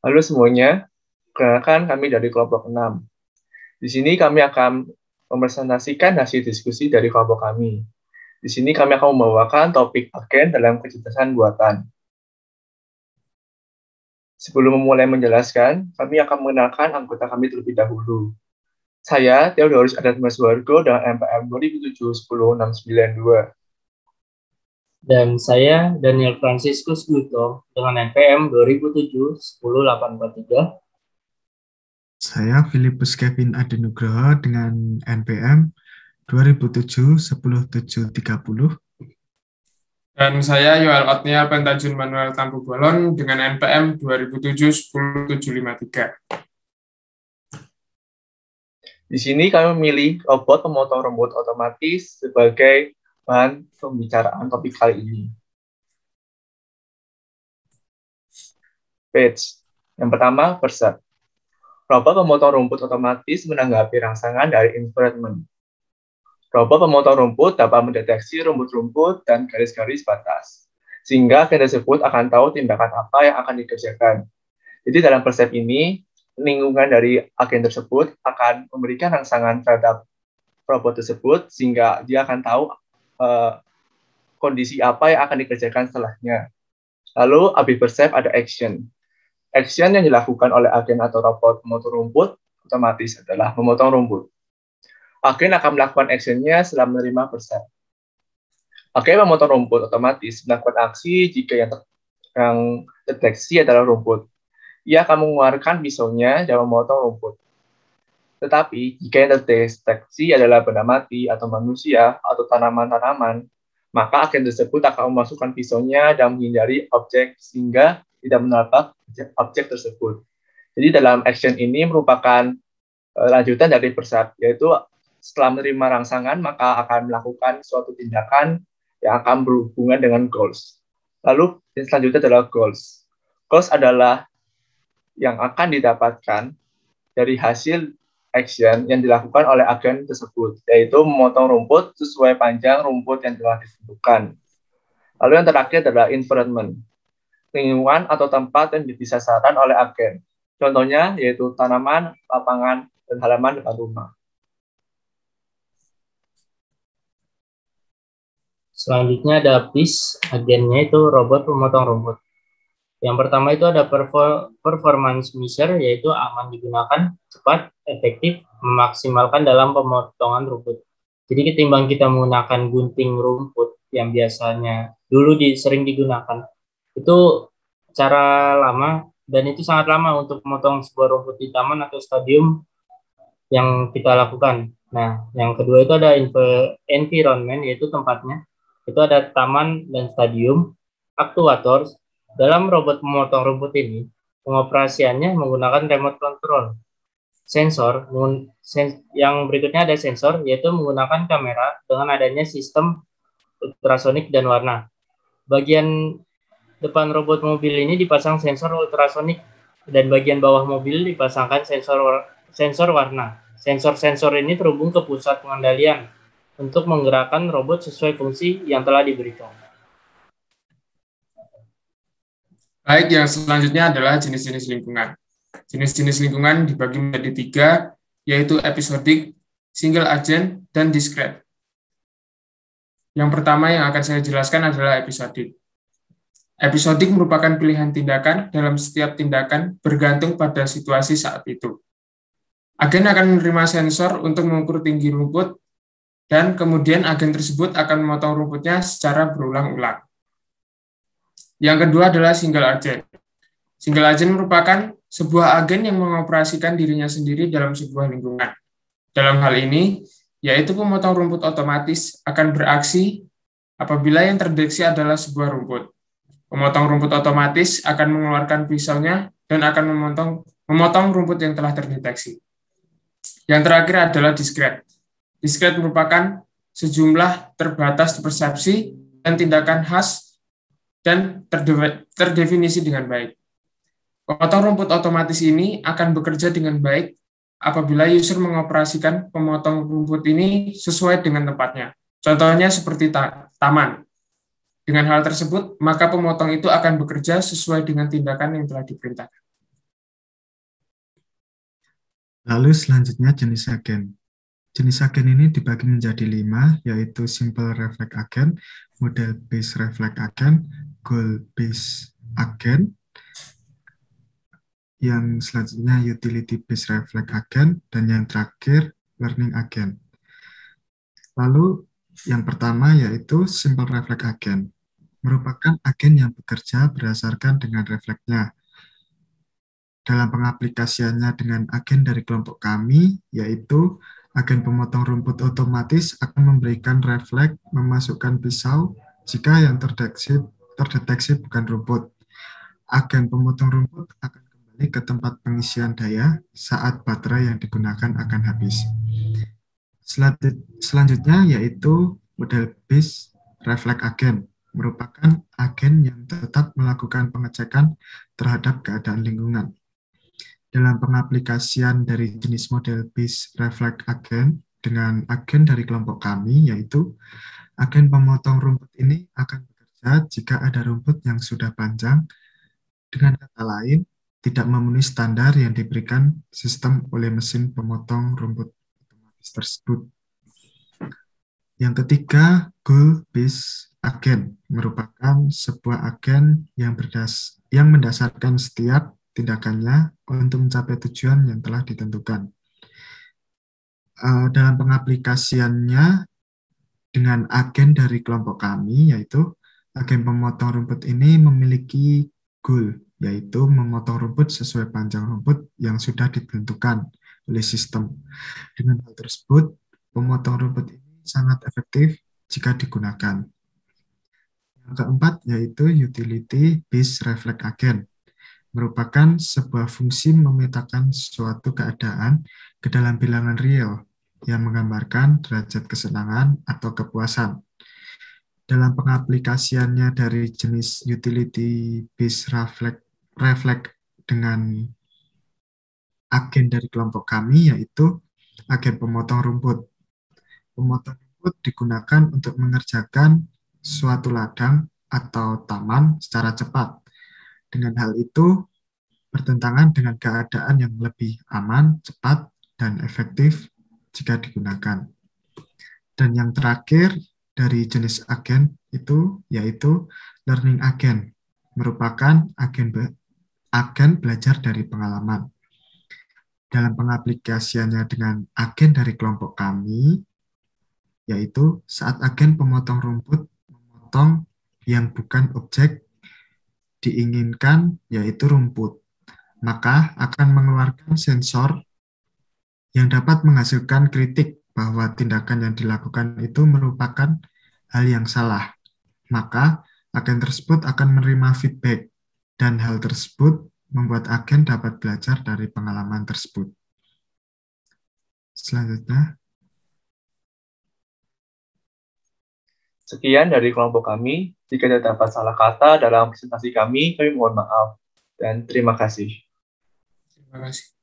Halo semuanya, perkenalkan kami dari kelompok 6. Di sini kami akan mempresentasikan hasil diskusi dari kelompok kami. Di sini kami akan membawakan topik agen dalam kecerdasan buatan. Sebelum memulai menjelaskan, kami akan mengenalkan anggota kami terlebih dahulu. Saya, Theodorus Adatmas Wargo dengan NPM 2007-10-692. Dan saya, Daniel Franciscus Guto, dengan NPM 2007-10-843. Saya Filipus Kevin Adenugroho dengan NPM 2007-10-730. Dan saya Yoel Otniel Pentajun Manuel Tampu Bolon dengan NPM 2007-10-753. Di sini kami memilih robot pemotong rambut otomatis sebagai bahan pembicaraan topik kali ini. Page. Yang pertama, Percept. Robot pemotong rumput otomatis menanggapi rangsangan dari environment. Robot pemotong rumput dapat mendeteksi rumput-rumput dan garis-garis batas, sehingga agen tersebut akan tahu tindakan apa yang akan dikerjakan. Jadi dalam Percept ini, lingkungan dari agen tersebut akan memberikan rangsangan terhadap robot tersebut, sehingga dia akan tahu kondisi apa yang akan dikerjakan setelahnya. Lalu, habis Percept ada action. Action yang dilakukan oleh agen atau robot pemotong rumput otomatis adalah memotong rumput. Agen akan melakukan action-nya setelah menerima Percept. Agen memotong rumput otomatis melakukan aksi jika yang terdeteksi adalah rumput. Ia akan mengeluarkan pisaunya dan memotong rumput. Tetapi, jika yang terdeteksi adalah benda mati atau manusia atau tanaman-tanaman, maka agen tersebut akan memasukkan pisaunya dan menghindari objek sehingga tidak menabrak objek tersebut. Jadi dalam action ini merupakan lanjutan dari Percept, yaitu setelah menerima rangsangan maka akan melakukan suatu tindakan yang akan berhubungan dengan goals. Lalu selanjutnya adalah goals. Goals adalah yang akan didapatkan dari hasil action yang dilakugan oleh agen tersebut, yaitu memotong rumput sesuai panjang rumput yang telah ditentukan. Lalu yang terakhir adalah environment, lingkungan atau tempat yang disasaran oleh agen. Contohnya yaitu tanaman, lapangan, dan halaman depan rumah. Selanjutnya ada PIS, agennya itu robot pemotong rumput. Yang pertama itu ada performance measure, yaitu aman digunakan, cepat, efektif, memaksimalkan dalam pemotongan rumput. Jadi ketimbang kita menggunakan gunting rumput yang biasanya dulu sering digunakan, itu cara lama dan itu sangat lama untuk memotong sebuah rumput di taman atau stadium yang kita lakukan. Nah, yang kedua itu ada environment, yaitu tempatnya. Itu ada taman dan stadium. Aktuator. Dalam robot memotong rumput ini, pengoperasiannya menggunakan remote control. Sensor, yang berikutnya ada sensor, yaitu menggunakan kamera dengan adanya sistem ultrasonik dan warna. Bagian depan robot mobil ini dipasang sensor ultrasonik dan bagian bawah mobil dipasangkan sensor warna. Sensor-sensor ini terhubung ke pusat pengendalian untuk menggerakkan robot sesuai fungsi yang telah diberikan. Baik, yang selanjutnya adalah jenis-jenis lingkungan. Jenis-jenis lingkungan dibagi menjadi 3, yaitu episodik, single agent, dan discrete. Yang pertama yang akan saya jelaskan adalah episodik. Episodik merupakan pilihan tindakan dalam setiap tindakan bergantung pada situasi saat itu. Agen akan menerima sensor untuk mengukur tinggi rumput, dan kemudian agen tersebut akan memotong rumputnya secara berulang-ulang. Yang kedua adalah single agent. Single agent merupakan sebuah agen yang mengoperasikan dirinya sendiri dalam sebuah lingkungan. Dalam hal ini, yaitu pemotong rumput otomatis akan beraksi apabila yang terdeteksi adalah sebuah rumput. Pemotong rumput otomatis akan mengeluarkan pisaunya dan akan memotong rumput yang telah terdeteksi. Yang terakhir adalah discrete. Discrete merupakan sejumlah terbatas persepsi dan tindakan khas dan terdefinisi dengan baik. Pemotong rumput otomatis ini akan bekerja dengan baik apabila user mengoperasikan pemotong rumput ini sesuai dengan tempatnya. Contohnya seperti taman. Dengan hal tersebut, maka pemotong itu akan bekerja sesuai dengan tindakan yang telah diperintahkan. Lalu selanjutnya jenis agen. Jenis agen ini dibagi menjadi 5, yaitu Simple Reflex Agent, Model Based Reflex Agent, Goal Based Agent, yang selanjutnya Utility Based Reflex Agent, dan yang terakhir Learning Agent. Lalu yang pertama yaitu Simple Reflex Agent, merupakan agen yang bekerja berdasarkan dengan refleksnya. Dalam pengaplikasiannya dengan agen dari kelompok kami, yaitu agen pemotong rumput otomatis akan memberikan refleks memasukkan pisau jika yang terdeteksi bukan rumput. Agen pemotong rumput akan kembali ke tempat pengisian daya saat baterai yang digunakan akan habis. Selanjutnya yaitu model base reflect agent, merupakan agen yang tetap melakukan pengecekan terhadap keadaan lingkungan. Dalam pengaplikasian dari jenis model base reflect agent dengan agen dari kelompok kami, yaitu agen pemotong rumput ini akan bekerja jika ada rumput yang sudah panjang, dengan kata lain, tidak memenuhi standar yang diberikan sistem oleh mesin pemotong rumput otomatis tersebut. Yang ketiga, goal-based agent merupakan sebuah agen yang mendasarkan setiap tindakannya untuk mencapai tujuan yang telah ditentukan. Dalam pengaplikasiannya dengan agen dari kelompok kami, yaitu agen pemotong rumput ini memiliki goal, yaitu memotong rumput sesuai panjang rumput yang sudah ditentukan oleh sistem. Dengan hal tersebut, pemotong rumput ini sangat efektif jika digunakan. Yang keempat yaitu utility based reflex agent, merupakan sebuah fungsi memetakan suatu keadaan ke dalam bilangan real yang menggambarkan derajat kesenangan atau kepuasan. Dalam pengaplikasiannya dari jenis utility based reflex dengan agen dari kelompok kami, yaitu agen pemotong rumput. Pemotong rumput digunakan untuk mengerjakan suatu ladang atau taman secara cepat. Dengan hal itu, bertentangan dengan keadaan yang lebih aman, cepat, dan efektif jika digunakan. Dan yang terakhir dari jenis agen itu yaitu learning agent, merupakan agen belajar dari pengalaman. Dalam pengaplikasiannya dengan agen dari kelompok kami, yaitu saat agen pemotong rumput memotong yang bukan objek diinginkan, yaitu rumput, maka akan mengeluarkan sensor yang dapat menghasilkan kritik bahwa tindakan yang dilakukan itu merupakan hal yang salah. Maka agen tersebut akan menerima feedback, dan hal tersebut membuat agen dapat belajar dari pengalaman tersebut. Selanjutnya. Sekian dari kelompok kami. Jika terdapat salah kata dalam presentasi kami mohon maaf. Dan terima kasih. Terima kasih.